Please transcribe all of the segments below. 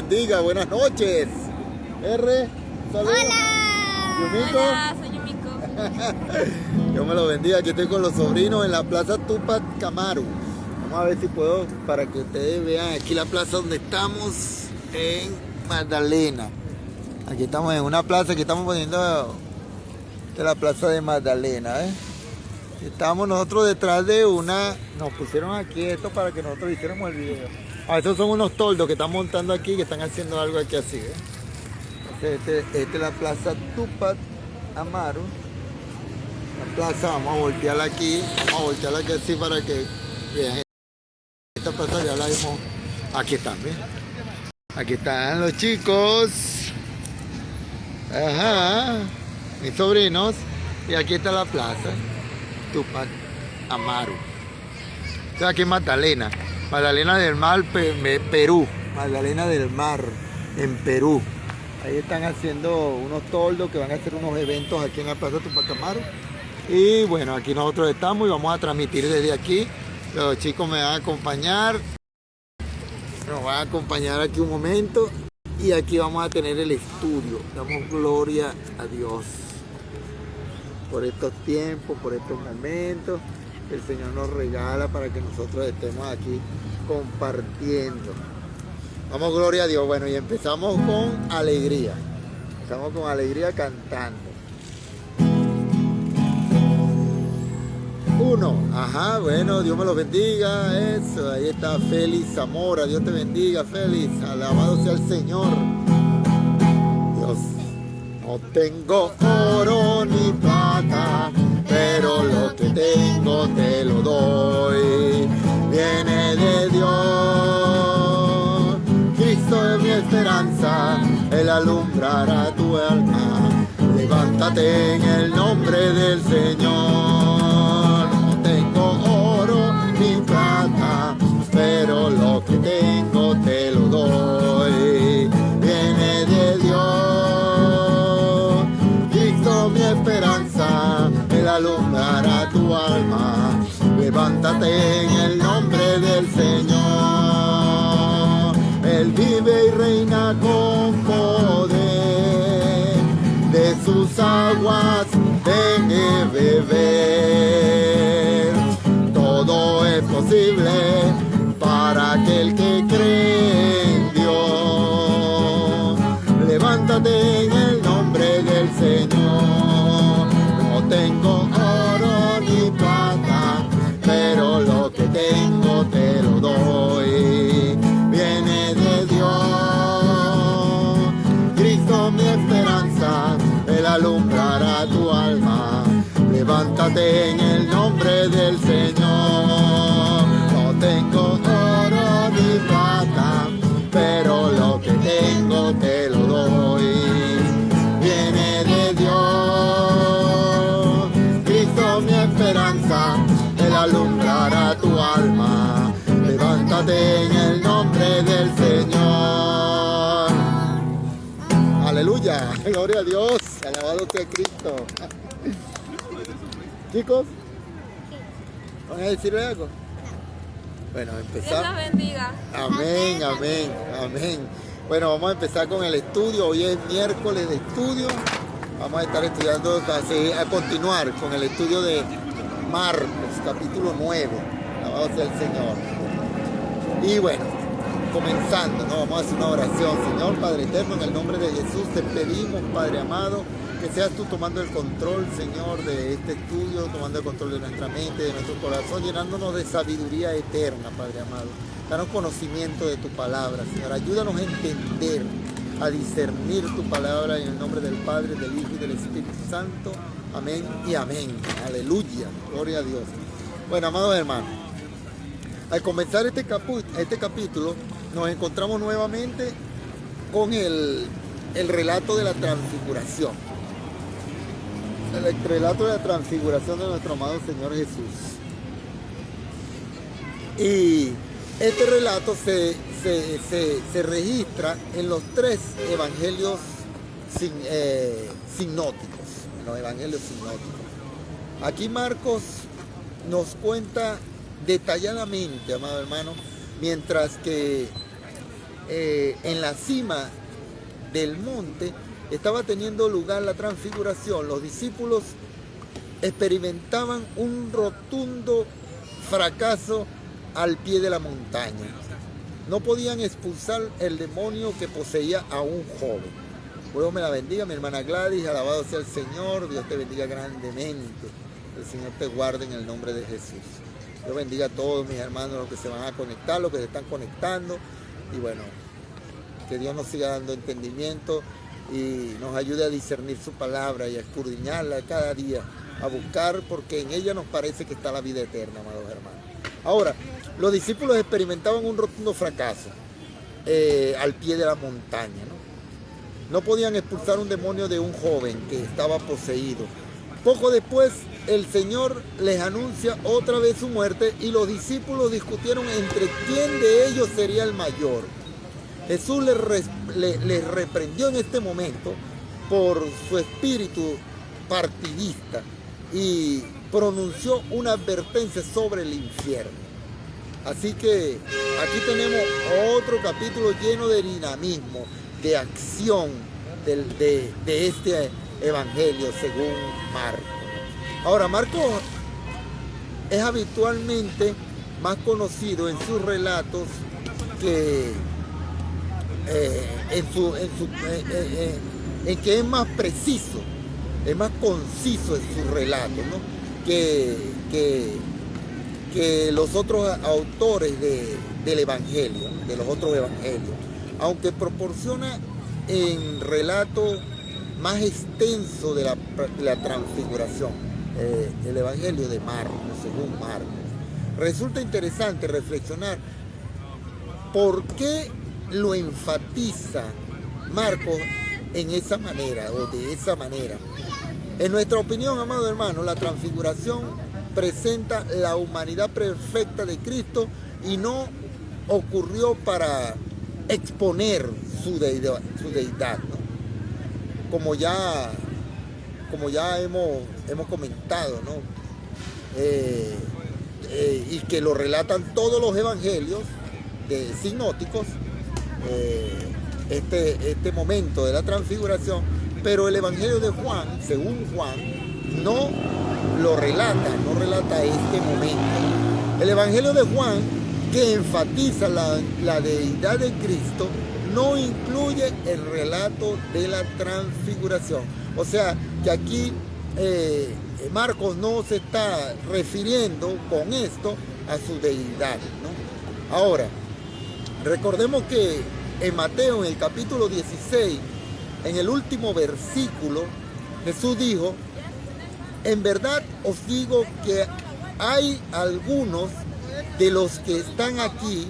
bendiga. Buenas noches. R, saludos. Hola. Yumiko. Hola, soy Yumiko. Dios me lo bendiga. Aquí estoy con los sobrinos en la plaza Tupac Amaru. Vamos a ver si puedo para que ustedes vean aquí la plaza donde estamos en Magdalena. Aquí estamos en una plaza que estamos poniendo de la plaza de Magdalena. Estamos nosotros detrás de una. Nos pusieron aquí esto para que nosotros hiciéramos el video. Estos son unos toldos que están montando aquí, que están haciendo algo aquí así. Entonces, esta es la plaza Tupac Amaru. La plaza, vamos a voltearla aquí. Vamos a voltearla aquí así para que vean. Esta plaza ya la vimos. Aquí están, ¿ven? Aquí están los chicos. Ajá. Mis sobrinos. Y aquí está la plaza Tupac Amaru. Estoy aquí en Magdalena. Magdalena del Mar, Perú. Magdalena del Mar, en Perú. Ahí están haciendo unos toldos que van a hacer unos eventos aquí en la plaza Tupac Amaru. Y bueno, aquí nosotros estamos y vamos a transmitir desde aquí. Los chicos me van a acompañar. Nos van a acompañar aquí un momento. Y aquí vamos a tener el estudio. Damos gloria a Dios por estos tiempos, por estos momentos que el Señor nos regala para que nosotros estemos aquí compartiendo. Damos gloria a Dios. Bueno, y empezamos con alegría. Empezamos con alegría cantando. Uno, ajá, bueno, Dios me los bendiga. Eso, ahí está Félix Zamora. Dios te bendiga, Félix. Alabado sea el Señor. Dios. No tengo oro ni plata, pero lo que tengo te lo doy. Viene de Dios. Cristo es mi esperanza, Él alumbrará tu alma. Levántate en el nombre del Señor. No tengo oro ni plata, pero lo que tengo te lo doy. Viene de Dios. Cristo mi esperanza, Él alumbrará tu alma. Levántate en el nombre del Señor. Él vive y reina con poder. De sus aguas deje beber. Todo es posible para aquel que cree en Dios. Levántate en el nombre del Señor. No tengo oro ni plata, pero lo que tengo te lo doy. Viene de Dios. Cristo mi esperanza, Él alumbrará tu alma. Levántate en el nombre del Señor. No tengo oro ni plata, pero lo que tengo te lo doy. Viene de Dios. Cristo mi esperanza, Él alumbrará tu alma. Levántate en el nombre del Señor. Aleluya, gloria a Dios, alabado sea Cristo. Chicos, ¿van a decirle algo? Bueno, empezamos. Dios los bendiga. Amén, amén, amén. Bueno, vamos a empezar con el estudio. Hoy es miércoles de estudio. Vamos a estar estudiando, a continuar con el estudio de Marcos, capítulo 9. Alabado sea el Señor. Y bueno, comenzando, ¿no? Vamos a hacer una oración. Señor Padre Eterno, en el nombre de Jesús te pedimos, Padre amado, que seas tú tomando el control, Señor, de este estudio, tomando el control de nuestra mente, de nuestro corazón, llenándonos de sabiduría eterna, Padre amado. Danos conocimiento de tu palabra, Señor. Ayúdanos a entender, a discernir tu palabra en el nombre del Padre, del Hijo y del Espíritu Santo. Amén y amén. Aleluya. Gloria a Dios. Bueno, amados hermanos, al comenzar este capítulo, nos encontramos nuevamente con el relato de la transfiguración. El relato de la transfiguración de nuestro amado Señor Jesús. Y este relato se registra en los tres evangelios sinópticos. Los evangelios sinópticos. Aquí Marcos nos cuenta detalladamente, amado hermano, mientras que en la cima del monte estaba teniendo lugar la transfiguración, los discípulos experimentaban un rotundo fracaso al pie de la montaña. No podían expulsar el demonio que poseía a un joven. Dios me la bendiga, mi hermana Gladys, alabado sea el Señor, Dios te bendiga grandemente. El Señor te guarde en el nombre de Jesús. Dios bendiga a todos mis hermanos, los que se van a conectar, los que se están conectando. Y bueno, que Dios nos siga dando entendimiento y nos ayude a discernir su palabra y a escudriñarla cada día, a buscar, porque en ella nos parece que está la vida eterna, amados hermanos. Ahora, los discípulos experimentaban un rotundo fracaso al pie de la montaña, ¿no? No podían expulsar un demonio de un joven que estaba poseído. Poco después, el Señor les anuncia otra vez su muerte y los discípulos discutieron entre quién de ellos sería el mayor. Jesús les reprendió en este momento por su espíritu partidista y pronunció una advertencia sobre el infierno. Así que aquí tenemos otro capítulo lleno de dinamismo, de acción de este evangelio según Marcos. Ahora, Marcos es habitualmente más conocido en sus relatos que en que es más preciso, es más conciso en sus relatos, ¿no? que los otros autores del evangelio, de los otros evangelios, aunque proporciona en relato más extenso de la transfiguración, el evangelio de Marcos, según Marcos. Resulta interesante reflexionar por qué lo enfatiza Marcos en esa manera o de esa manera. En nuestra opinión, amado hermano, la transfiguración presenta la humanidad perfecta de Cristo y no ocurrió para exponer su deidad, ¿no? Como ya hemos comentado, ¿no? Y que lo relatan todos los evangelios sinóticos, este momento de la transfiguración, pero el evangelio de Juan, según Juan, no relata este momento. El evangelio de Juan, que enfatiza la deidad de Cristo, no incluye el relato de la transfiguración. O sea, que aquí Marcos no se está refiriendo con esto a su deidad, ¿no? Ahora, recordemos que en Mateo, en el capítulo 16, en el último versículo, Jesús dijo: en verdad os digo que hay algunos de los que están aquí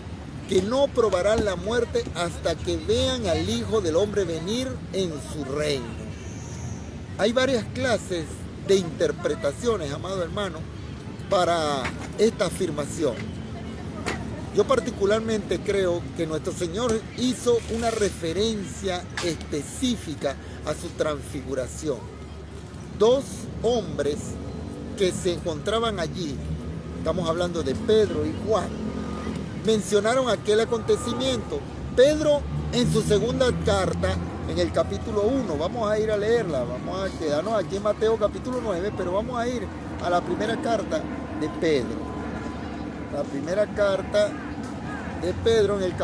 que no probarán la muerte hasta que vean al Hijo del Hombre venir en su reino. Hay varias clases de interpretaciones, amado hermano, para esta afirmación. Yo particularmente creo que nuestro Señor hizo una referencia específica a su transfiguración. Dos hombres que se encontraban allí, estamos hablando de Pedro y Juan, mencionaron aquel acontecimiento. Pedro, en su segunda carta, en el capítulo 1, vamos a ir a leerla, vamos a quedarnos aquí en Mateo capítulo 9, pero vamos a ir a la primera carta de Pedro. La primera carta de Pedro en el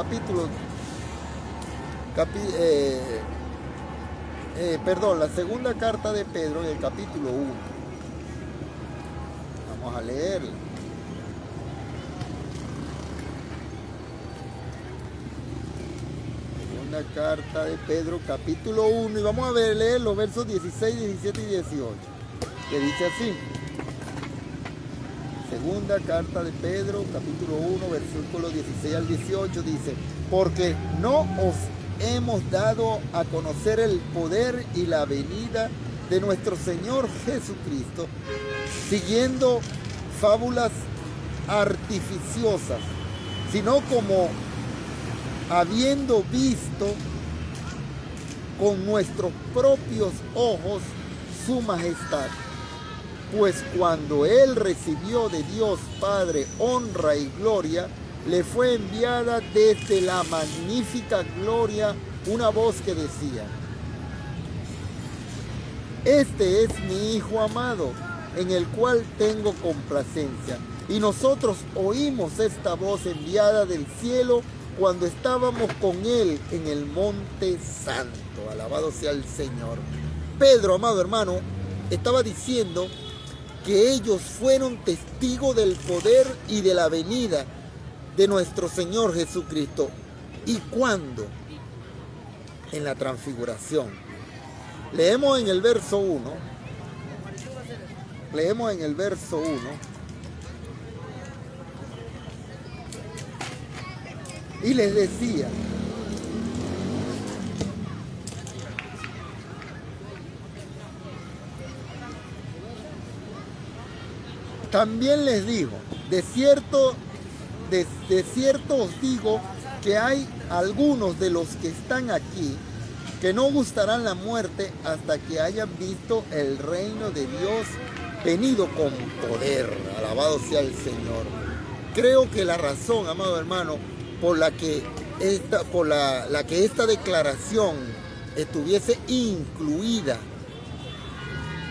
la segunda carta de Pedro en el capítulo 1. Vamos a leerla. Segunda carta de Pedro, capítulo 1, y vamos a leer los versos 16, 17 y 18, que dice así. Segunda carta de Pedro, capítulo 1, versículos 16 al 18, dice: porque no os hemos dado a conocer el poder y la venida de nuestro Señor Jesucristo, siguiendo fábulas artificiosas, sino como habiendo visto con nuestros propios ojos su majestad. Pues cuando Él recibió de Dios Padre honra y gloria, le fue enviada desde la magnífica gloria una voz que decía: este es mi Hijo amado, en el cual tengo complacencia. Y nosotros oímos esta voz enviada del cielo cuando estábamos con Él en el monte santo. Alabado sea el Señor. Pedro, amado hermano, estaba diciendo que ellos fueron testigos del poder y de la venida de nuestro Señor Jesucristo. ¿Y cuándo? En la transfiguración. Leemos en el verso 1. Leemos en el verso 1. Y les decía: también les digo, de cierto os digo que hay algunos de los que están aquí que no gustarán la muerte hasta que hayan visto el reino de Dios venido con poder. Alabado sea el Señor. Creo que la razón, amado hermano, por la que esta declaración estuviese incluida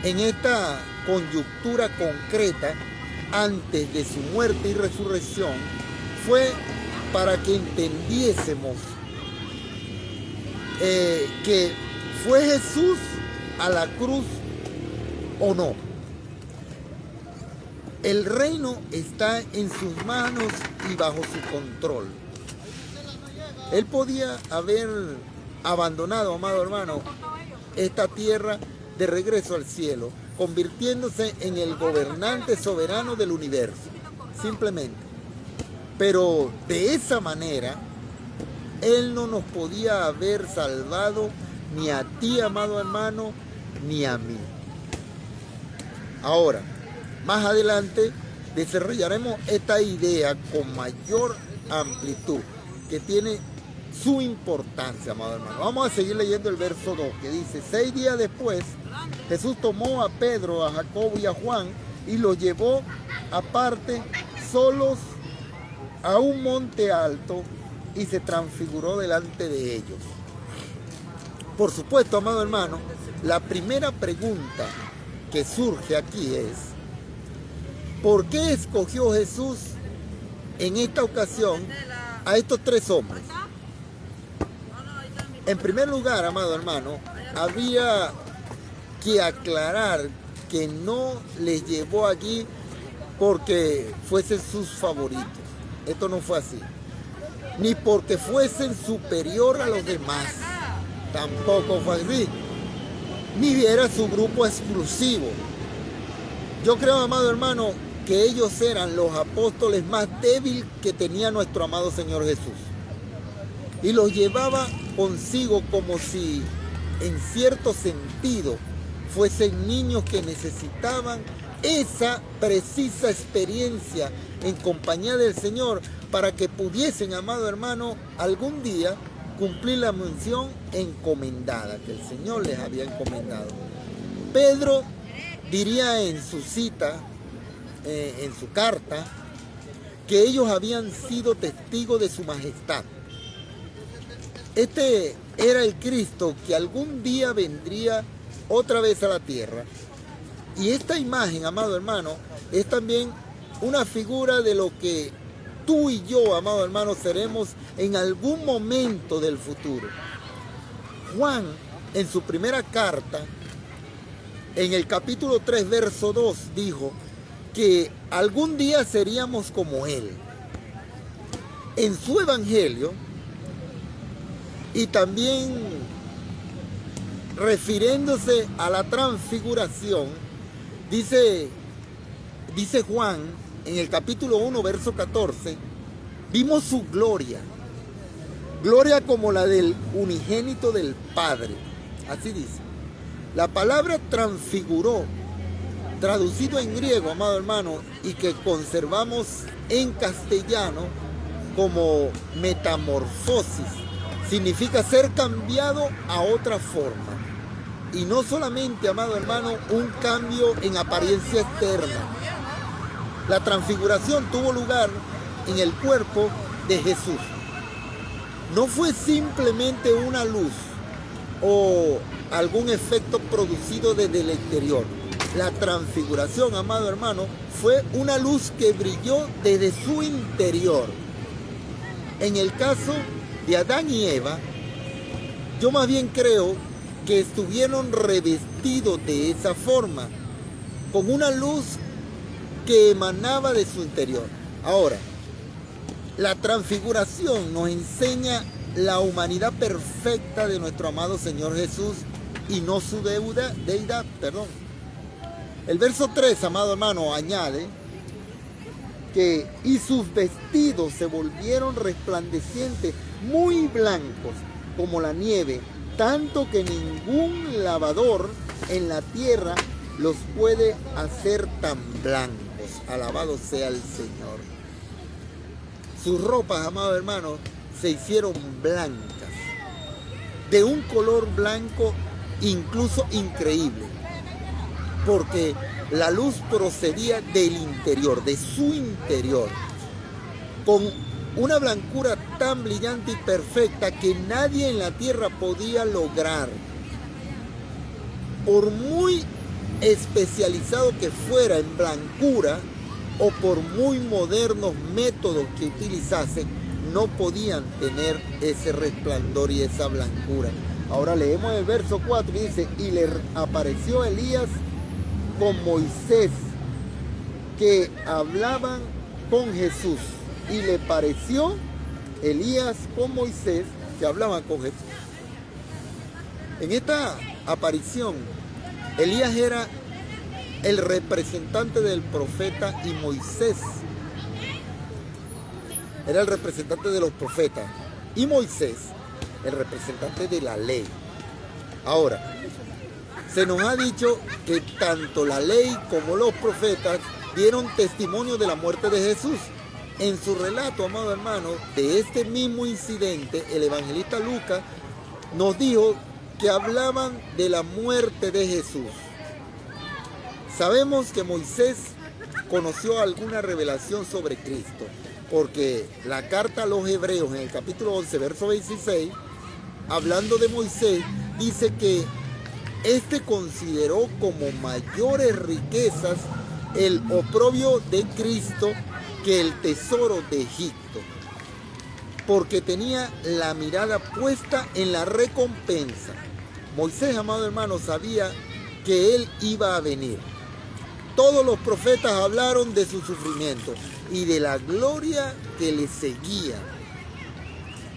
en esta coyuntura concreta antes de su muerte y resurrección fue para que entendiésemos que fue Jesús a la cruz o no. El reino está en sus manos y bajo su control. Él podía haber abandonado, amado hermano, esta tierra de regreso al cielo, convirtiéndose en el gobernante soberano del universo, simplemente. Pero de esa manera, Él no nos podía haber salvado ni a ti, amado hermano, ni a mí. Ahora, más adelante desarrollaremos esta idea con mayor amplitud, que tiene su importancia, amado hermano. Vamos a seguir leyendo el verso 2, que dice: 6 días después, Jesús tomó a Pedro, a Jacobo y a Juan y los llevó aparte, solos, a un monte alto, y se transfiguró delante de ellos. Por supuesto, amado hermano, la primera pregunta que surge aquí es: ¿por qué escogió Jesús en esta ocasión a estos 3 hombres? En primer lugar, amado hermano, habría que aclarar que no les llevó allí porque fuesen sus favoritos. Esto no fue así. Ni porque fuesen superior a los demás. Tampoco fue así. Ni era su grupo exclusivo. Yo creo, amado hermano, que ellos eran los apóstoles más débiles que tenía nuestro amado Señor Jesús. Y los llevaba consigo como si, en cierto sentido, fuesen niños que necesitaban esa precisa experiencia en compañía del Señor para que pudiesen, amado hermano, algún día cumplir la misión encomendada que el Señor les había encomendado. Pedro diría en su cita, en su carta, que ellos habían sido testigos de su majestad. Este era el Cristo que algún día vendría otra vez a la tierra. Y esta imagen, amado hermano, es también una figura de lo que tú y yo, amado hermano, seremos en algún momento del futuro. Juan, en su primera carta, en el capítulo 3, verso 2, dijo que algún día seríamos como Él. En su evangelio, y también refiriéndose a la transfiguración, dice Juan en el capítulo 1, verso 14, vimos su gloria, gloria como la del unigénito del Padre. Así dice. La palabra transfiguró, traducido en griego, amado hermano, y que conservamos en castellano como metamorfosis, significa ser cambiado a otra forma. Y no solamente, amado hermano, un cambio en apariencia externa. La transfiguración tuvo lugar en el cuerpo de Jesús. No fue simplemente una luz o algún efecto producido desde el exterior. La transfiguración, amado hermano, fue una luz que brilló desde su interior. En el caso de Adán y Eva, yo más bien creo que estuvieron revestidos de esa forma, con una luz que emanaba de su interior. Ahora, la transfiguración nos enseña la humanidad perfecta de nuestro amado Señor Jesús y no su deidad. El verso 3, amado hermano, añade que y sus vestidos se volvieron resplandecientes, muy blancos como la nieve, tanto que ningún lavador en la tierra los puede hacer tan blancos. Alabado sea el Señor. Sus ropas, amado hermano, se hicieron blancas, de un color blanco incluso increíble, porque la luz procedía del interior, de su interior, con una blancura tan brillante y perfecta que nadie en la tierra podía lograr. Por muy especializado que fuera en blancura o por muy modernos métodos que utilizasen, no podían tener ese resplandor y esa blancura. Ahora leemos el verso 4 y dice, y le apareció Elías con Moisés, que hablaban con Jesús. Y le pareció Elías con Moisés, que hablaban con Jesús. En esta aparición, Elías era el representante del profeta y Moisés era el representante de los profetas y Moisés el representante de la ley. Ahora, se nos ha dicho que tanto la ley como los profetas dieron testimonio de la muerte de Jesús. En su relato, amado hermano, de este mismo incidente, el evangelista Lucas nos dijo que hablaban de la muerte de Jesús. Sabemos que Moisés conoció alguna revelación sobre Cristo, porque la carta a los Hebreos en el capítulo 11, verso 26, hablando de Moisés, dice que este consideró como mayores riquezas el oprobio de Cristo que el tesoro de Egipto, porque tenía la mirada puesta en la recompensa. Moisés, amado hermano, sabía que él iba a venir. Todos los profetas hablaron de su sufrimiento y de la gloria que le seguía.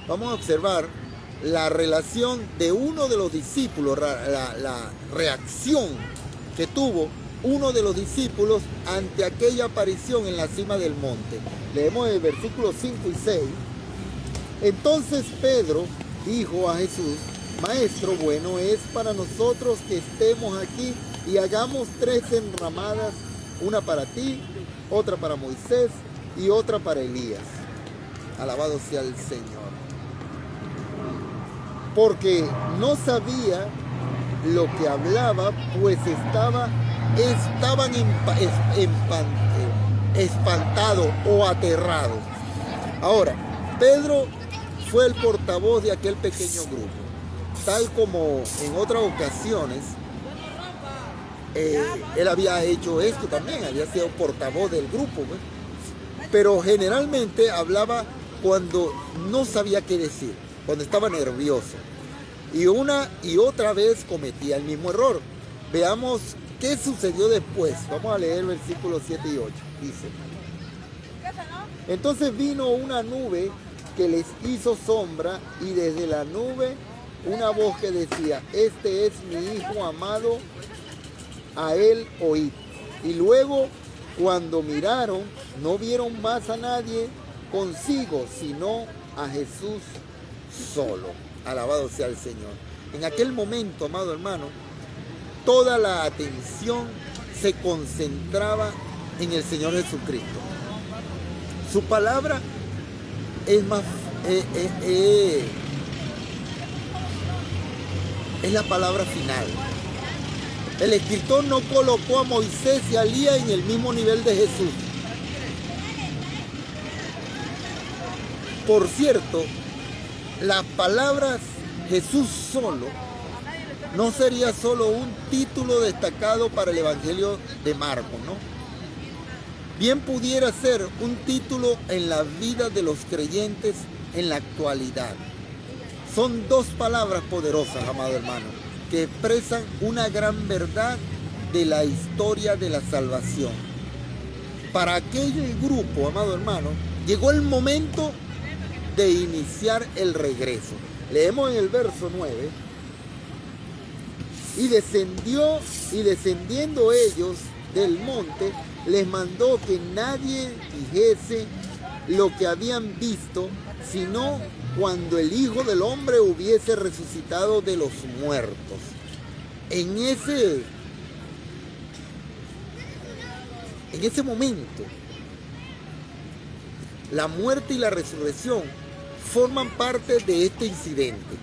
Vamos a observar la relación de uno de los discípulos, la reacción que tuvo uno de los discípulos ante aquella aparición en la cima del monte. Leemos el versículo 5 y 6. Entonces Pedro dijo a Jesús, Maestro, bueno es para nosotros que estemos aquí y hagamos 3 enramadas, una para ti, otra para Moisés y otra para Elías. Alabado sea el Señor. Porque no sabía lo que hablaba, pues estaban espantados o aterrados. Ahora, Pedro fue el portavoz de aquel pequeño grupo. Tal como en otras ocasiones, él había hecho esto también, había sido portavoz del grupo, ¿ves? Pero generalmente hablaba cuando no sabía qué decir, cuando estaba nervioso. Y una y otra vez cometía el mismo error. Veamos qué sucedió después. Vamos a leer versículos 7 y 8. Dice, entonces vino una nube que les hizo sombra y desde la nube una voz que decía, este es mi hijo amado, a él oíd. Y luego, cuando miraron, no vieron más a nadie consigo, sino a Jesús solo. Alabado sea el Señor. En aquel momento, amado hermano, toda la atención se concentraba en el Señor Jesucristo. Su palabra es la palabra final. El escritor no colocó a Moisés y a Elías en el mismo nivel de Jesús. Por cierto, las palabras Jesús solo no sería solo un título destacado para el Evangelio de Marcos, ¿no? Bien pudiera ser un título en la vida de los creyentes en la actualidad. Son dos palabras poderosas, amado hermano, que expresan una gran verdad de la historia de la salvación. Para aquel grupo, amado hermano, llegó el momento de iniciar el regreso. Leemos en el verso 9. Y descendiendo ellos del monte, les mandó que nadie dijese lo que habían visto, sino cuando el Hijo del Hombre hubiese resucitado de los muertos. En ese momento, la muerte y la resurrección forman parte de este incidente.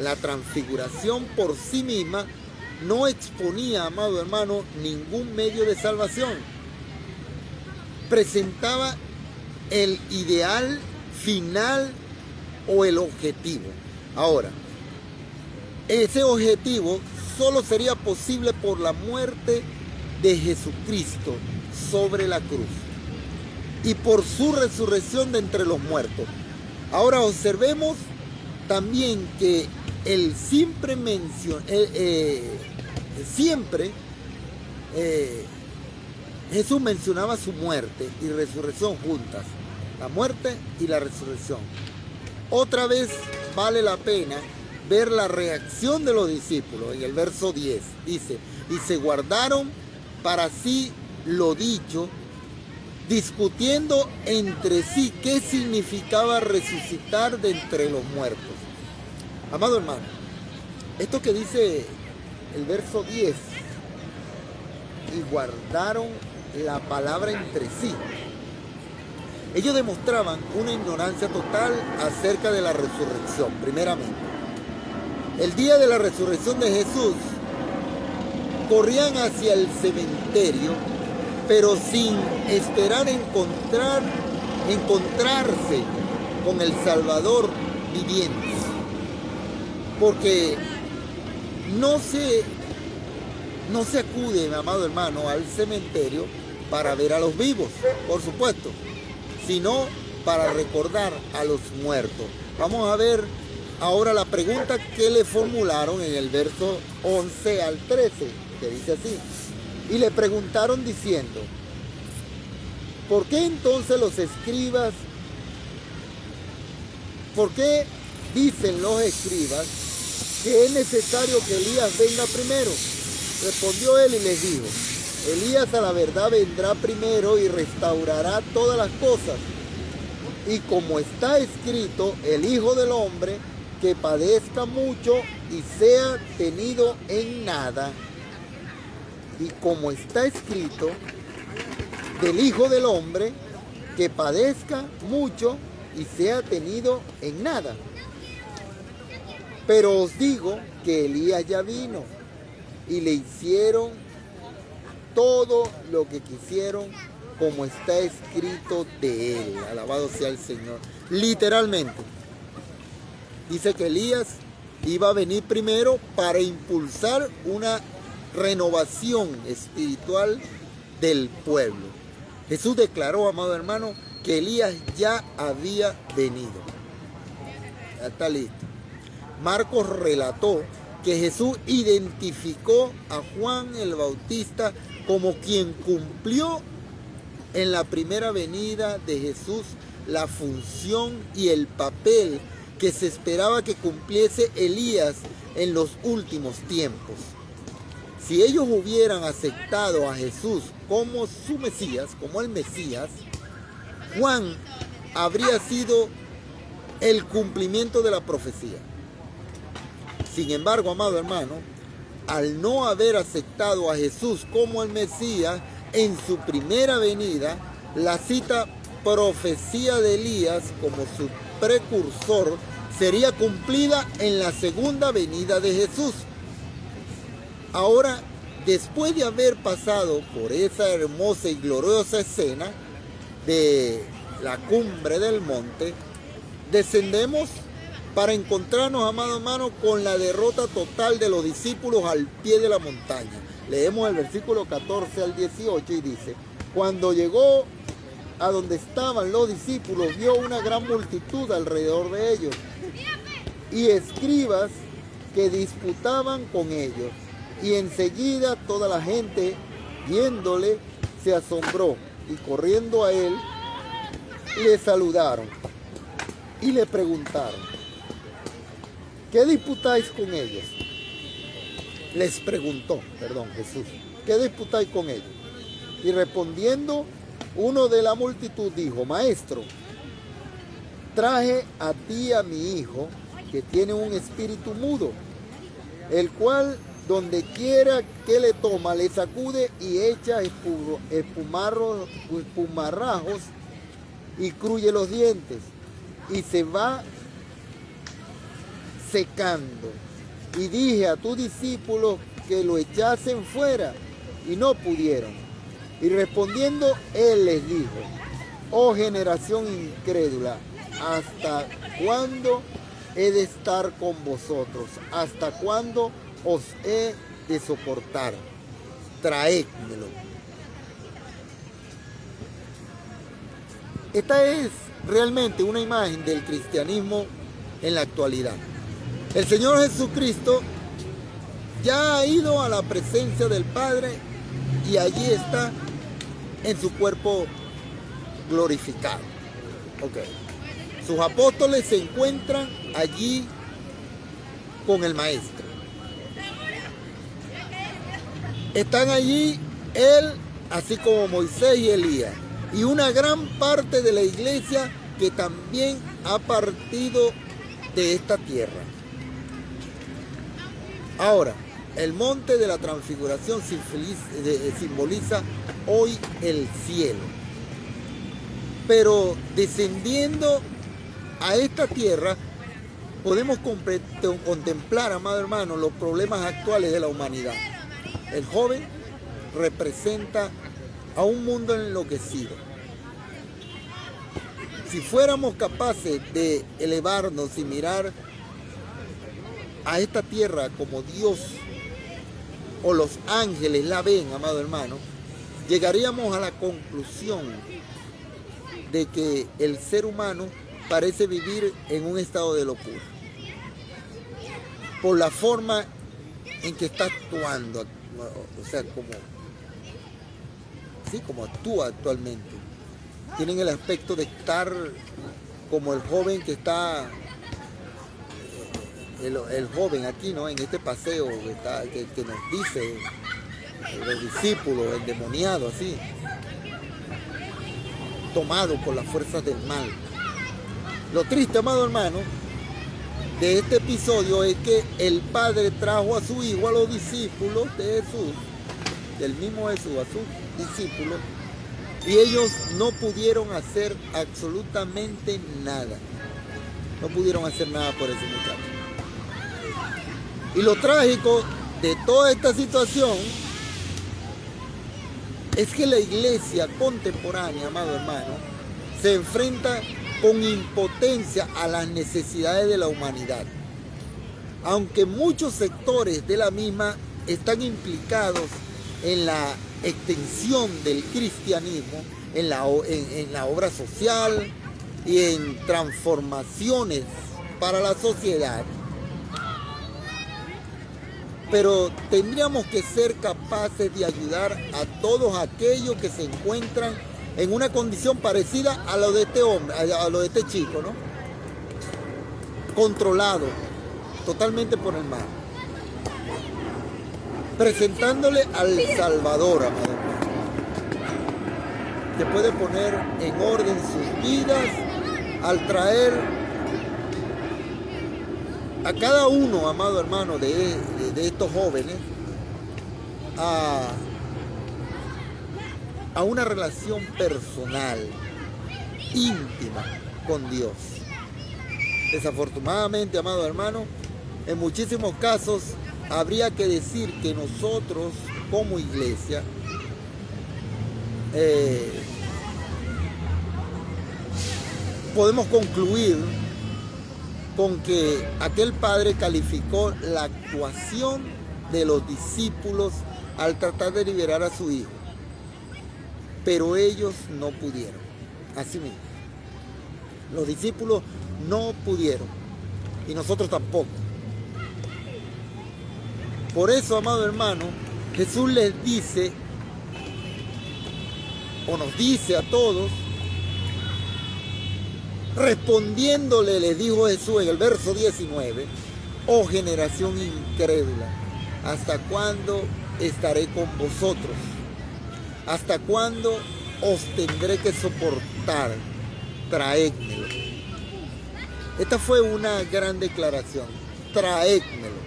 La transfiguración por sí misma no exponía, amado hermano, ningún medio de salvación. Presentaba el ideal final o el objetivo. Ahora, ese objetivo solo sería posible por la muerte de Jesucristo sobre la cruz y por su resurrección de entre los muertos. Ahora observemos también que él siempre Jesús mencionaba su muerte y resurrección juntas, la muerte y la resurrección. Otra vez vale la pena ver la reacción de los discípulos. En el verso 10 dice, y se guardaron para sí lo dicho, discutiendo entre sí qué significaba resucitar de entre los muertos. Amado hermano, esto que dice el verso 10, y guardaron la palabra entre sí. Ellos demostraban una ignorancia total acerca de la resurrección, primeramente. El día de la resurrección de Jesús, corrían hacia el cementerio, pero sin esperar encontrarse con el Salvador viviente. Porque no se acude, mi amado hermano, al cementerio para ver a los vivos, por supuesto, sino para recordar a los muertos. Vamos a ver ahora la pregunta que le formularon en el verso 11 al 13, que dice así. Y le preguntaron diciendo, ¿por qué entonces los escribas, por qué dicen los escribas que es necesario que Elías venga primero? Respondió él y les dijo, Elías a la verdad vendrá primero y restaurará todas las cosas. Y como está escrito, el Hijo del Hombre que padezca mucho y sea tenido en nada. Y como está escrito, del Hijo del Hombre que padezca mucho y sea tenido en nada. Pero os digo que Elías ya vino y le hicieron todo lo que quisieron, como está escrito de él. Alabado sea el Señor. Literalmente, dice que Elías iba a venir primero para impulsar una renovación espiritual del pueblo. Jesús declaró, amado hermano, que Elías ya había venido. Ya está listo. Marcos relató que Jesús identificó a Juan el Bautista como quien cumplió en la primera venida de Jesús la función y el papel que se esperaba que cumpliese Elías en los últimos tiempos. Si ellos hubieran aceptado a Jesús como su Mesías, como el Mesías, Juan habría sido el cumplimiento de la profecía. Sin embargo, amado hermano, al no haber aceptado a Jesús como el Mesías en su primera venida, la cita profecía de Elías como su precursor sería cumplida en la segunda venida de Jesús. Ahora, después de haber pasado por esa hermosa y gloriosa escena de la cumbre del monte, descendemos para encontrarnos, amado hermano, con la derrota total de los discípulos al pie de la montaña. Leemos el versículo 14 al 18 y dice: cuando llegó a donde estaban los discípulos, vio una gran multitud alrededor de ellos y escribas que disputaban con ellos. Y enseguida toda la gente, viéndole, se asombró y corriendo a él, le saludaron y le preguntaron: ¿qué disputáis con ellos? Les preguntó, Jesús, ¿qué disputáis con ellos? Y respondiendo, uno de la multitud dijo: Maestro, traje a ti a mi hijo, que tiene un espíritu mudo, el cual donde quiera que le toma, le sacude y echa espumarrajos y cruye los dientes, y se va secando. Y dije a tus discípulos que lo echasen fuera, y no pudieron. Y respondiendo, él les dijo: oh generación incrédula, ¿hasta cuándo he de estar con vosotros? ¿Hasta cuándo os he de soportar? Traédmelo. Esta es realmente una imagen del cristianismo en la actualidad. El Señor Jesucristo ya ha ido a la presencia del Padre y allí está en su cuerpo glorificado. Sus apóstoles se encuentran allí con el Maestro. Están allí él, así como Moisés y Elías, y una gran parte de la iglesia que también ha partido de esta tierra. Ahora, el monte de la transfiguración simboliza hoy el cielo. Pero descendiendo a esta tierra, podemos contemplar, amado hermano, los problemas actuales de la humanidad. El joven representa a un mundo enloquecido. Si fuéramos capaces de elevarnos y mirar a esta tierra como Dios o los ángeles la ven, amado hermano, llegaríamos a la conclusión de que el ser humano parece vivir en un estado de locura por la forma en que está actuando, o sea, como actúa actualmente. Tienen el aspecto de estar como el joven que está, el joven aquí, ¿no? En este paseo que nos dice los discípulos, endemoniado así, tomado por las fuerzas del mal. Lo triste, amado hermano, de este episodio es que el Padre trajo a su Hijo, a los discípulos de Jesús, del mismo Jesús, a sus discípulos, y ellos no pudieron hacer absolutamente nada. No pudieron hacer nada por ese muchacho. Y lo trágico de toda esta situación es que la iglesia contemporánea, amado hermano, se enfrenta con impotencia a las necesidades de la humanidad. Aunque muchos sectores de la misma están implicados en la extensión del cristianismo, en la obra social y en transformaciones para la sociedad, pero tendríamos que ser capaces de ayudar a todos aquellos que se encuentran en una condición parecida a lo de este hombre, a lo de este chico, ¿no? Controlado totalmente por el mal. Presentándole al Salvador, amado hermano, que puede poner en orden sus vidas al traer a cada uno, amado hermano, de estos jóvenes a una relación personal, íntima con Dios. Desafortunadamente, amado hermano, en muchísimos casos habría que decir que nosotros como iglesia podemos concluir con que aquel padre calificó la actuación de los discípulos al tratar de liberar a su hijo. Pero ellos no pudieron. Así mismo. Los discípulos no pudieron. Y nosotros tampoco. Por eso, amado hermano, Jesús les dice, o nos dice a todos, respondiéndole, les dijo Jesús en el verso 19, oh generación incrédula, ¿hasta cuándo estaré con vosotros? ¿Hasta cuándo os tendré que soportar? Traédmelo. Esta fue una gran declaración. Traédmelo.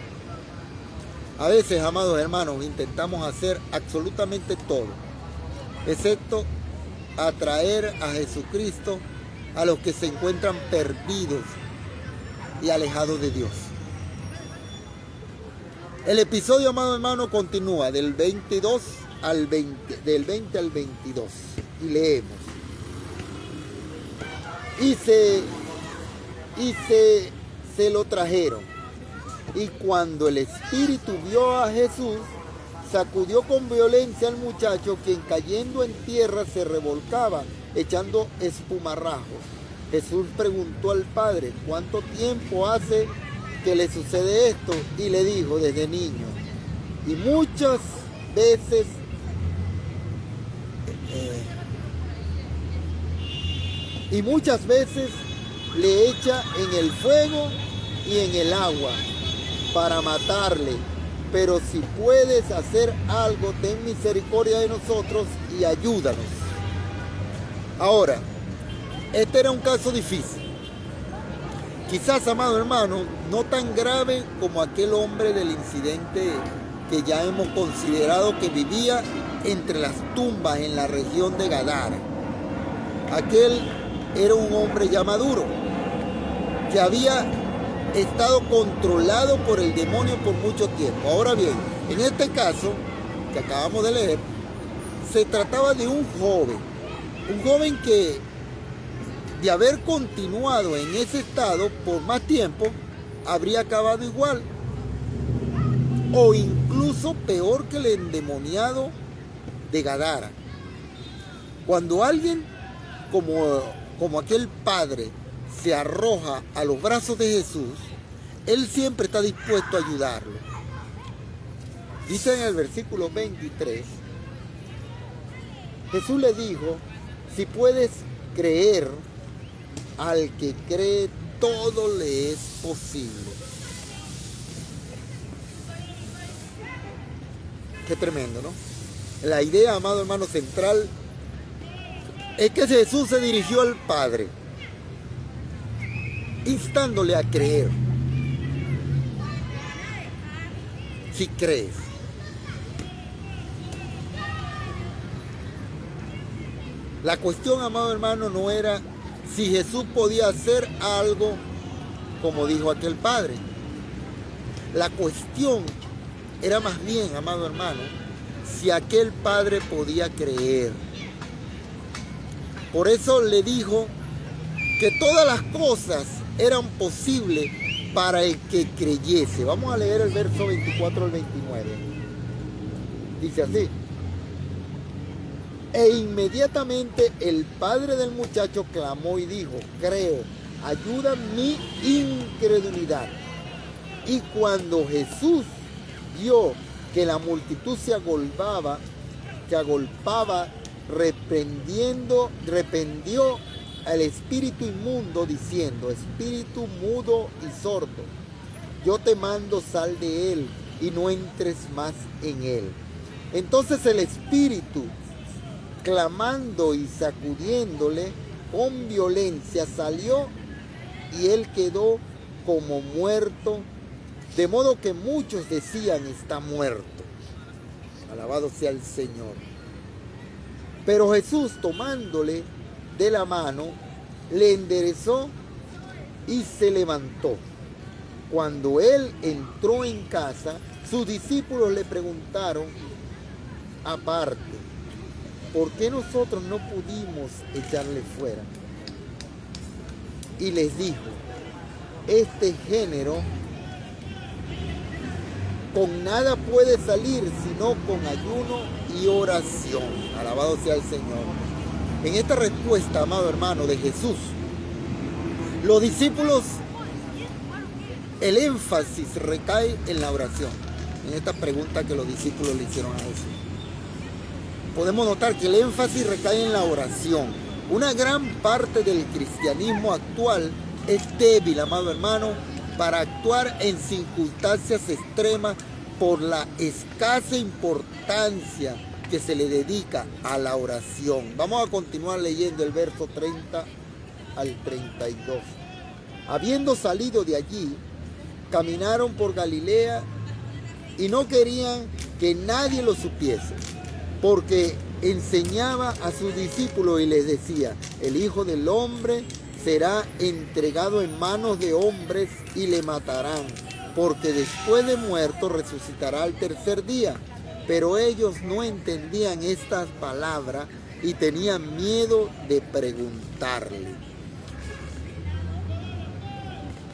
A veces, amados hermanos, intentamos hacer absolutamente todo, excepto atraer a Jesucristo a los que se encuentran perdidos y alejados de Dios. El episodio, amado hermano, continúa del 22 al 20, del 20 al 22. Y leemos. Y se lo trajeron. Y cuando el espíritu vio a Jesús, sacudió con violencia al muchacho, quien cayendo en tierra se revolcaba, echando espumarrajos. Jesús preguntó al padre, ¿cuánto tiempo hace que le sucede esto? Y le dijo, desde niño. Y muchas veces le echa en el fuego y en el agua para matarle. Pero si puedes hacer algo, ten misericordia de nosotros y ayúdanos. Ahora, este era un caso difícil. Quizás, amado hermano, no tan grave como aquel hombre del incidente que ya hemos considerado, que vivía entre las tumbas en la región de Gadara. Aquel era un hombre ya maduro, que había estado controlado por el demonio por mucho tiempo. Ahora bien, en este caso que acabamos de leer, se trataba de un joven que, de haber continuado en ese estado por más tiempo, habría acabado igual o incluso peor que el endemoniado de Gadara. Cuando alguien como aquel padre se arroja a los brazos de Jesús, él siempre está dispuesto a ayudarlo. Dice en el versículo 23, Jesús le dijo, si puedes creer, al que cree todo le es posible. Qué tremendo, ¿no? La idea, amado hermano, central es que Jesús se dirigió al Padre, instándole a creer. Si crees. La cuestión, amado hermano, no era si Jesús podía hacer algo como dijo aquel padre. La cuestión era más bien, amado hermano, si aquel padre podía creer. Por eso le dijo que todas las cosas eran posibles para el que creyese. Vamos a leer el verso 24 al 29. Dice así. E inmediatamente el padre del muchacho clamó y dijo, creo, ayuda mi incredulidad. Y cuando Jesús vio que la multitud se agolpaba, reprendió al espíritu inmundo diciendo, espíritu mudo y sordo, yo te mando, sal de él y no entres más en él. Entonces el espíritu, clamando y sacudiéndole con violencia, salió y él quedó como muerto, de modo que muchos decían, está muerto. Alabado sea el Señor. Pero Jesús, tomándole de la mano, le enderezó y se levantó. Cuando él entró en casa, sus discípulos le preguntaron aparte, ¿por qué nosotros no pudimos echarle fuera? Y les dijo, este género, con nada puede salir sino con ayuno y oración. Alabado sea el Señor. En esta respuesta, amado hermano, de Jesús, los discípulos, el énfasis recae en la oración. En esta pregunta que los discípulos le hicieron a Jesús, podemos notar que el énfasis recae en la oración. Una gran parte del cristianismo actual es débil, amado hermano, para actuar en circunstancias extremas por la escasa importancia que se le dedica a la oración. Vamos a continuar leyendo el verso 30 al 32. Habiendo salido de allí, caminaron por Galilea y no querían que nadie lo supiese, porque enseñaba a sus discípulos y les decía: el Hijo del Hombre será entregado en manos de hombres y le matarán, porque después de muerto resucitará al tercer día. Pero ellos no entendían estas palabras y tenían miedo de preguntarle.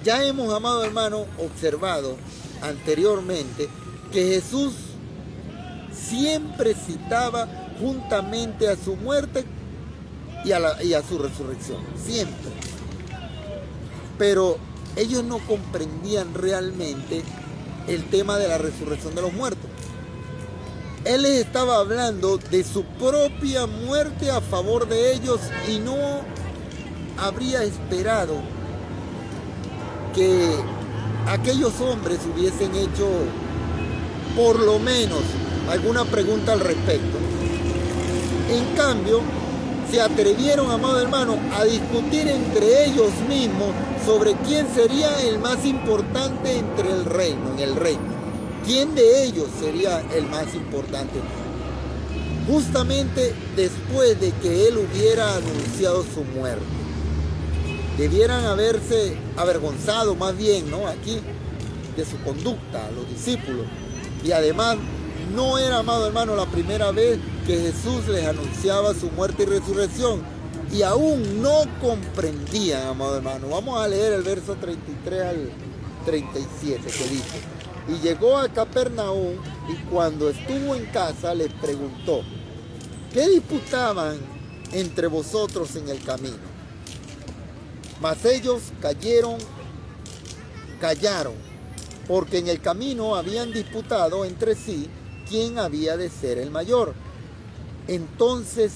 Ya hemos, amado hermano, observado anteriormente que Jesús siempre citaba juntamente a su muerte y a su resurrección, siempre. Pero ellos no comprendían realmente el tema de la resurrección de los muertos. Él les estaba hablando de su propia muerte a favor de ellos y no habría esperado que aquellos hombres hubiesen hecho por lo menos alguna pregunta al respecto. En cambio, se atrevieron, amado hermano, a discutir entre ellos mismos sobre quién sería el más importante en el reino. ¿Quién de ellos sería el más importante? Justamente después de que él hubiera anunciado su muerte. Debieran haberse avergonzado más bien, ¿no?, aquí, de su conducta, los discípulos. Y además, no era, amado hermano, la primera vez que Jesús les anunciaba su muerte y resurrección. Y aún no comprendían, amado hermano. Vamos a leer el verso 33 al 37 que dice: y llegó a Capernaum, y cuando estuvo en casa les preguntó: ¿qué disputaban entre vosotros en el camino? Mas ellos callaron, porque en el camino habían disputado entre sí quién había de ser el mayor. Entonces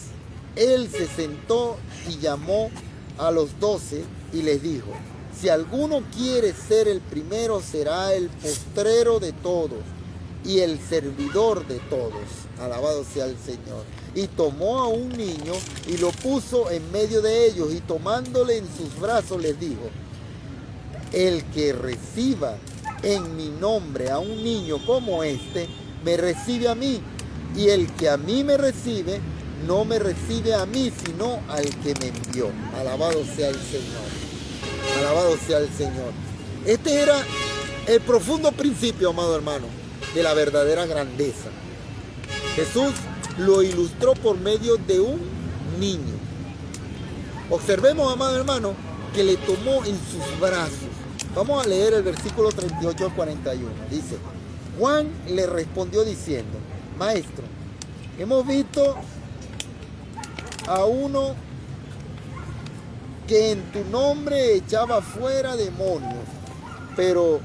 él se sentó y llamó a los 12 y les dijo: si alguno quiere ser el primero, será el postrero de todos y el servidor de todos. Alabado sea el Señor. Y tomó a un niño y lo puso en medio de ellos, y tomándole en sus brazos les dijo: el que reciba en mi nombre a un niño como este, me recibe a mí, y el que a mí me recibe, no me recibe a mí, sino al que me envió. Alabado sea el Señor. Alabado sea el Señor. Este era el profundo principio, amado hermano, de la verdadera grandeza. Jesús lo ilustró por medio de un niño. Observemos, amado hermano, que le tomó en sus brazos. Vamos a leer el versículo 38 al 41. Dice: Juan le respondió diciendo: Maestro, hemos visto a uno que en tu nombre echaba fuera demonios, pero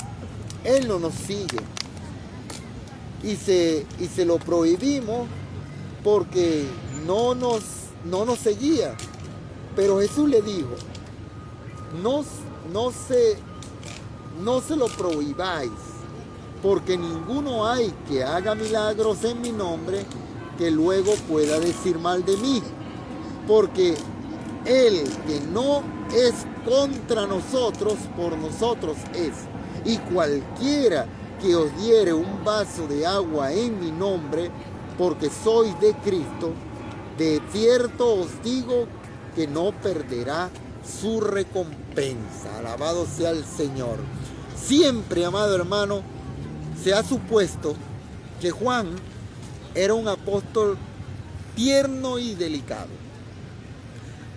él no nos sigue. Y se lo prohibimos porque no nos seguía. Pero Jesús le dijo: no se lo prohibáis, porque ninguno hay que haga milagros en mi nombre que luego pueda decir mal de mí. Porque el que no es contra nosotros, por nosotros es. Y cualquiera que os diere un vaso de agua en mi nombre, porque sois de Cristo, de cierto os digo que no perderá su recompensa. Alabado sea el Señor. Siempre, amado hermano, se ha supuesto que Juan era un apóstol tierno y delicado.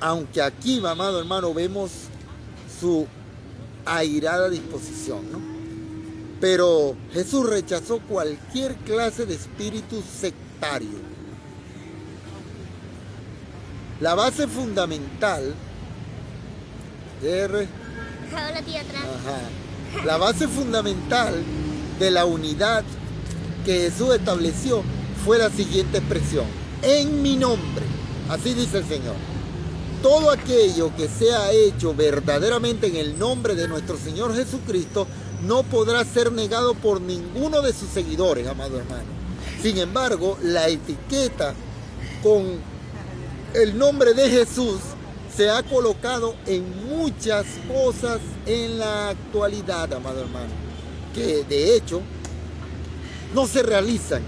Aunque aquí, amado hermano, vemos su airada disposición, ¿no? Pero Jesús rechazó cualquier clase de espíritu sectario. La base fundamental Ahora tía atrás. La base fundamental de la unidad que Jesús estableció fue la siguiente expresión: en mi nombre, así dice el Señor. Todo aquello que sea hecho verdaderamente en el nombre de nuestro Señor Jesucristo no podrá ser negado por ninguno de sus seguidores, amado hermano. Sin embargo, la etiqueta con el nombre de Jesús se ha colocado en muchas cosas en la actualidad, amado hermano, que de hecho no se realizan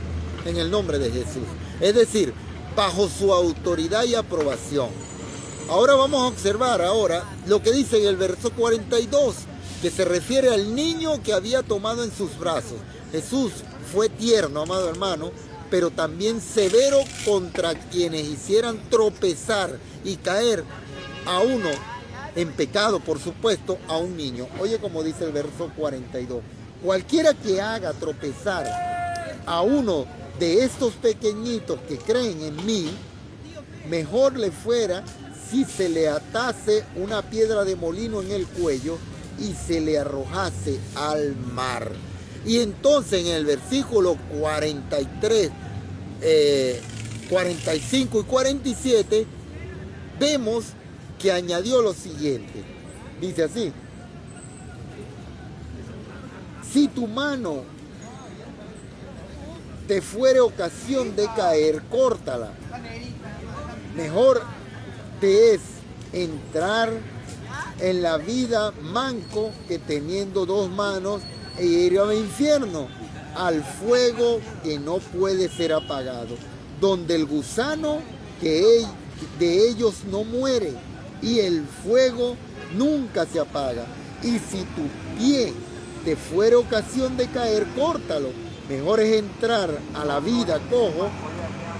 en el nombre de Jesús, es decir, bajo su autoridad y aprobación. Ahora vamos a observar lo que dice en el verso 42, que se refiere al niño que había tomado en sus brazos. Jesús fue tierno, amado hermano, pero también severo contra quienes hicieran tropezar y caer a uno en pecado, por supuesto, a un niño. Oye como dice el verso 42. Cualquiera que haga tropezar a uno de estos pequeñitos que creen en mí, mejor le fuera si se le atase una piedra de molino en el cuello y se le arrojase al mar. Y entonces en el versículo 43, 45 y 47 vemos que añadió lo siguiente. Dice así: si tu mano te fuere ocasión de caer, córtala. Mejor te es entrar en la vida manco que teniendo dos manos e ir al infierno, al fuego que no puede ser apagado, donde el gusano de ellos no muere y el fuego nunca se apaga. Y si tu pie te fuere ocasión de caer, córtalo. Mejor es entrar a la vida cojo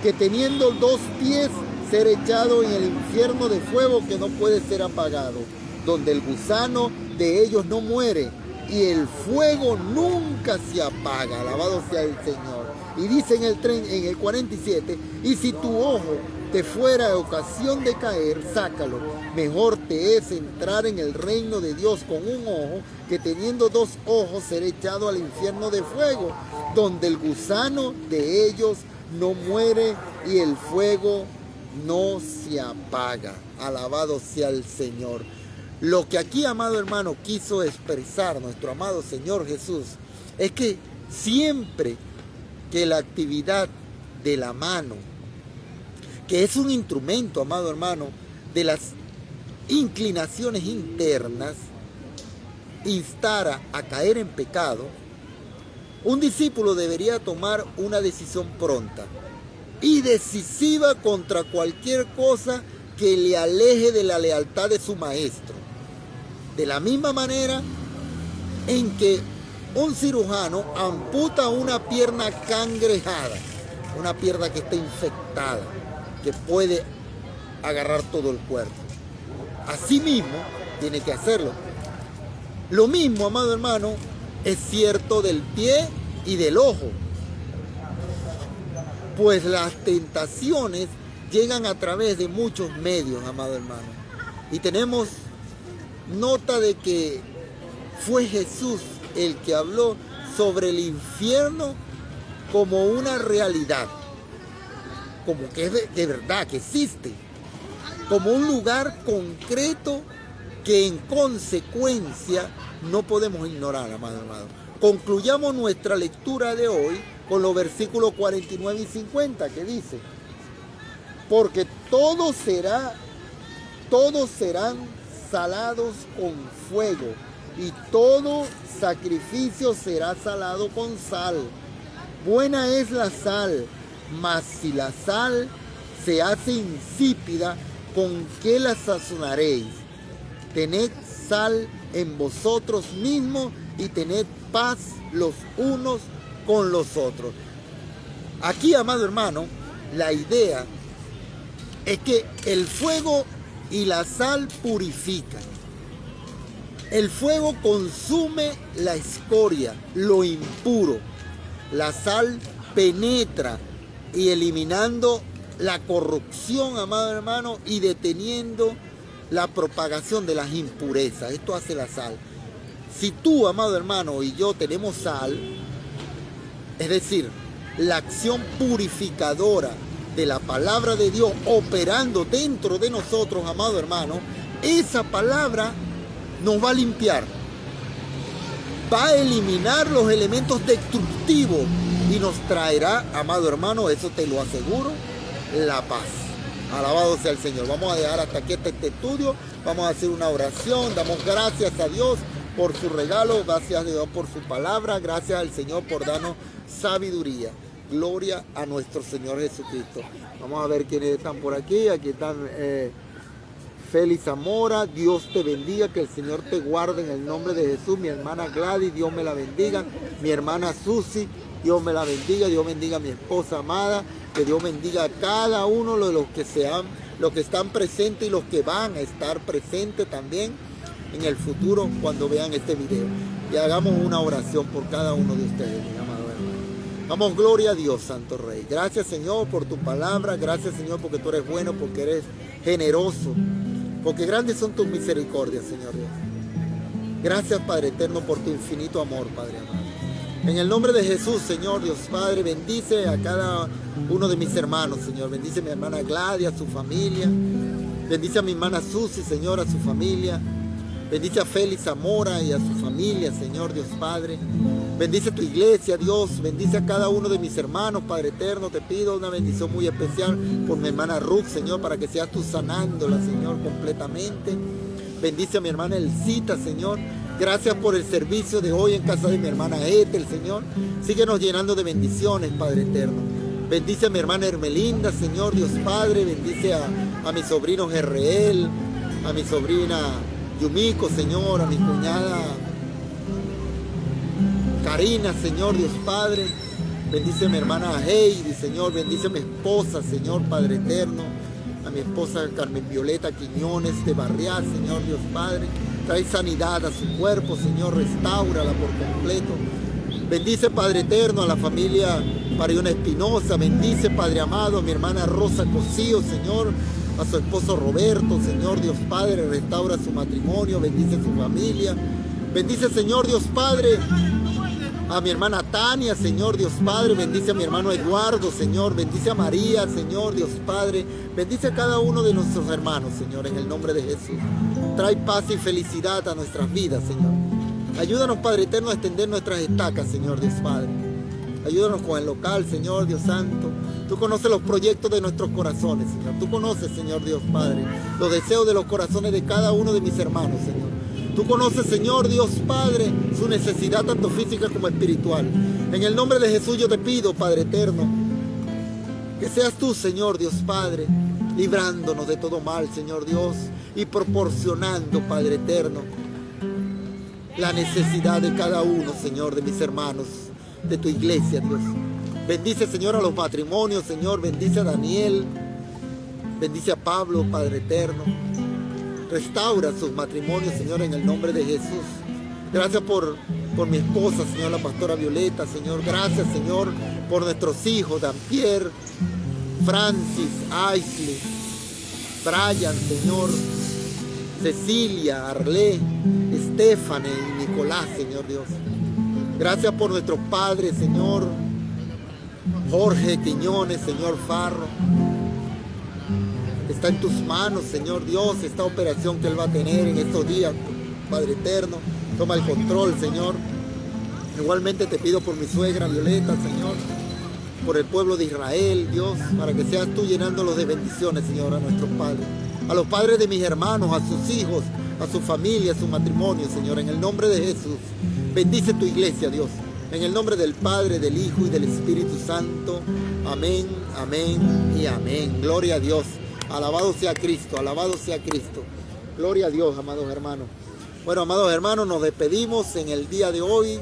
que teniendo dos pies ser echado en el infierno de fuego que no puede ser apagado, donde el gusano de ellos no muere y el fuego nunca se apaga. Alabado sea el Señor. Y dice en el 47, y si tu ojo te fuera ocasión de caer, sácalo. Mejor te es entrar en el reino de Dios con un ojo que teniendo dos ojos ser echado al infierno de fuego, donde el gusano de ellos no muere y el fuego no se apaga. Alabado sea el Señor. Lo que aquí, amado hermano, quiso expresar nuestro amado Señor Jesús es que siempre que la actividad de la mano, que es un instrumento, amado hermano, de las inclinaciones internas, instara a caer en pecado, un discípulo debería tomar una decisión pronta y decisiva contra cualquier cosa que le aleje de la lealtad de su maestro. De la misma manera en que un cirujano amputa una pierna cangrejada, una pierna que está infectada, que puede agarrar todo el cuerpo. Así mismo tiene que hacerlo. Lo mismo, amado hermano, es cierto del pie y del ojo. Pues las tentaciones llegan a través de muchos medios, amado hermano. Y tenemos nota de que fue Jesús el que habló sobre el infierno como una realidad, como que es de verdad, que existe, como un lugar concreto que en consecuencia no podemos ignorar, amado hermano. Concluyamos nuestra lectura de hoy con los versículos 49 y 50 que dice: porque todos serán salados con fuego, y todo sacrificio será salado con sal. Buena es la sal, mas si la sal se hace insípida, ¿con qué la sazonaréis? Tened sal en vosotros mismos y tened paz los unos con los otros. Aquí, amado hermano, la idea es que el fuego y la sal purifican. El fuego consume la escoria, lo impuro. La sal penetra y eliminando la corrupción, amado hermano, y deteniendo la propagación de las impurezas. Esto hace la sal. Si tú, amado hermano, y yo tenemos sal, es decir, la acción purificadora de la palabra de Dios operando dentro de nosotros, amado hermano, esa palabra nos va a limpiar, va a eliminar los elementos destructivos y nos traerá, amado hermano, eso te lo aseguro, la paz. Alabado sea el Señor. Vamos a dejar hasta aquí este estudio, vamos a hacer una oración, damos gracias a Dios por su regalo, gracias a Dios por su palabra, gracias al Señor por darnos sabiduría. Gloria a nuestro Señor Jesucristo. Vamos a ver quiénes están por aquí. Aquí están Félix Zamora. Dios te bendiga, que el Señor te guarde en el nombre de Jesús. Mi hermana Gladys, Dios me la bendiga. Mi hermana Susi, Dios me la bendiga. Dios bendiga a mi esposa amada. Que Dios bendiga a cada uno de los que están presentes y los que van a estar presentes también en el futuro cuando vean este video. Y hagamos una oración por cada uno de ustedes, mi amado hermano. Damos gloria a Dios, Santo Rey. Gracias, Señor, por tu palabra. Gracias, Señor, porque tú eres bueno, porque eres generoso. Porque grandes son tus misericordias, Señor Dios. Gracias, Padre eterno, por tu infinito amor, Padre amado. En el nombre de Jesús, Señor Dios Padre, bendice a cada uno de mis hermanos, Señor. Bendice a mi hermana Gladys, a su familia. Bendice a mi hermana Susi, Señor, a su familia. Bendice a Félix Zamora y a su familia, Señor Dios Padre. Bendice tu iglesia, Dios. Bendice a cada uno de mis hermanos, Padre eterno. Te pido una bendición muy especial por mi hermana Ruth, Señor, para que seas tú sanándola, Señor, completamente. Bendice a mi hermana Elcita, Señor. Gracias por el servicio de hoy en casa de mi hermana Ethel, Señor. Síguenos llenando de bendiciones, Padre eterno. Bendice a mi hermana Hermelinda, Señor Dios Padre. Bendice a mi sobrino Gerreel, a mi sobrina Yumiko, Señor, a mi cuñada Karina, Señor Dios Padre. Bendice a mi hermana Heidi, Señor. Bendice a mi esposa, Señor Padre eterno. A mi esposa Carmen Violeta Quiñones de Barrial, Señor Dios Padre. Trae sanidad a su cuerpo, Señor. Restáurala por completo. Bendice, Padre eterno, a la familia Pariona Espinosa. Bendice, Padre amado, a mi hermana Rosa Cosío, Señor. A su esposo Roberto, Señor Dios Padre. Restaura su matrimonio. Bendice su familia. Bendice, Señor Dios Padre, a mi hermana Tania, Señor Dios Padre. Bendice a mi hermano Eduardo, Señor. Bendice a María, Señor Dios Padre. Bendice a cada uno de nuestros hermanos, Señor, en el nombre de Jesús. Trae paz y felicidad a nuestras vidas, Señor. Ayúdanos, Padre eterno, a extender nuestras estacas, Señor Dios Padre. Ayúdanos con el local, Señor Dios Santo. Tú conoces los proyectos de nuestros corazones, Señor. Tú conoces, Señor Dios Padre, los deseos de los corazones de cada uno de mis hermanos, Señor. Tú conoces, Señor Dios Padre, su necesidad tanto física como espiritual. En el nombre de Jesús yo te pido, Padre eterno, que seas tú, Señor Dios Padre, librándonos de todo mal, Señor Dios, y proporcionando, Padre eterno, la necesidad de cada uno, Señor, de mis hermanos, de tu iglesia, Dios. Bendice, Señor, a los matrimonios, Señor. Bendice a Daniel. Bendice a Pablo, Padre eterno. Restaura sus matrimonios, Señor, en el nombre de Jesús. Gracias por mi esposa, Señor, la pastora Violeta, Señor. Gracias, Señor, por nuestros hijos, Dampier, Francis, Aisley, Brian, Señor, Cecilia, Arlé, Estefane y Nicolás, Señor Dios. Gracias por nuestros padres, Señor. Jorge Quiñones, Señor Farro. Está en tus manos, Señor Dios, esta operación que Él va a tener en estos días, Padre eterno. Toma el control, Señor. Igualmente te pido por mi suegra Violeta, Señor, por el pueblo de Israel, Dios, para que seas tú llenándolos de bendiciones, Señor, a nuestros padres, a los padres de mis hermanos, a sus hijos, a su familia, a su matrimonio, Señor, en el nombre de Jesús. Bendice tu iglesia, Dios, en el nombre del Padre, del Hijo y del Espíritu Santo. Amén, amén y amén. Gloria a Dios. Alabado sea Cristo, alabado sea Cristo. Gloria a Dios, amados hermanos. Bueno, amados hermanos, nos despedimos en el día de hoy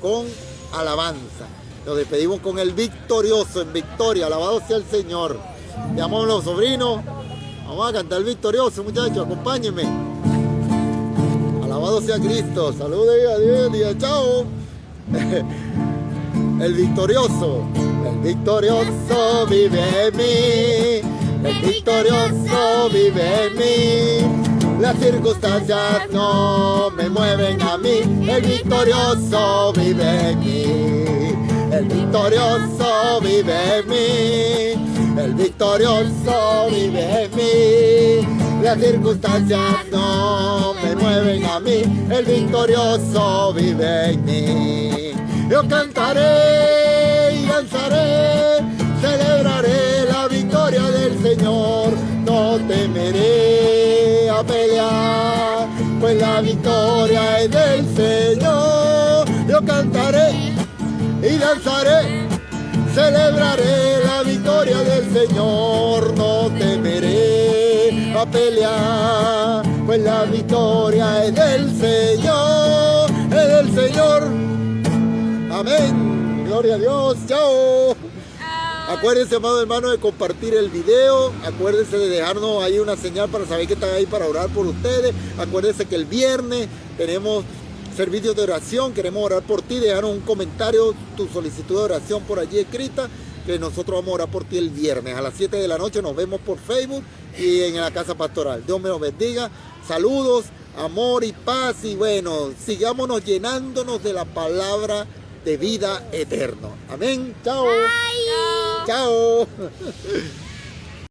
con alabanza. Nos despedimos con el victorioso en victoria. Alabado sea el Señor. Llamamos a los sobrinos. Vamos a cantar el victorioso, muchachos. Acompáñenme. Alabado Alabado sea Cristo. Salude a Dios, diga chao. El victorioso vive en mí. El victorioso vive en mí. Las circunstancias no me mueven a mí. El victorioso vive en mí. El victorioso vive en mí. El victorioso vive en mí. Las circunstancias no me mueven a mí. El victorioso vive en mí. Yo cantaré y danzaré, celebraré la victoria del Señor. No temeré a pelear, pues la victoria es del Señor. Yo cantaré y danzaré, celebraré la victoria del Señor. No temeré a pelear, pues la victoria es del Señor, es del Señor. Amén. Gloria a Dios. Chao. Acuérdense, amado hermano, de compartir el video. Acuérdense de dejarnos ahí una señal para saber que están ahí para orar por ustedes. Acuérdense que el viernes tenemos servicios de oración. Queremos orar por ti. Dejaron un comentario, tu solicitud de oración por allí escrita, que nosotros vamos a orar por ti el viernes. A las 7 de la noche nos vemos por Facebook y en la casa pastoral. Dios me los bendiga. Saludos, amor y paz. Y bueno, sigámonos llenándonos de la palabra de vida eterna. Amén. Chao. Bye. Chao.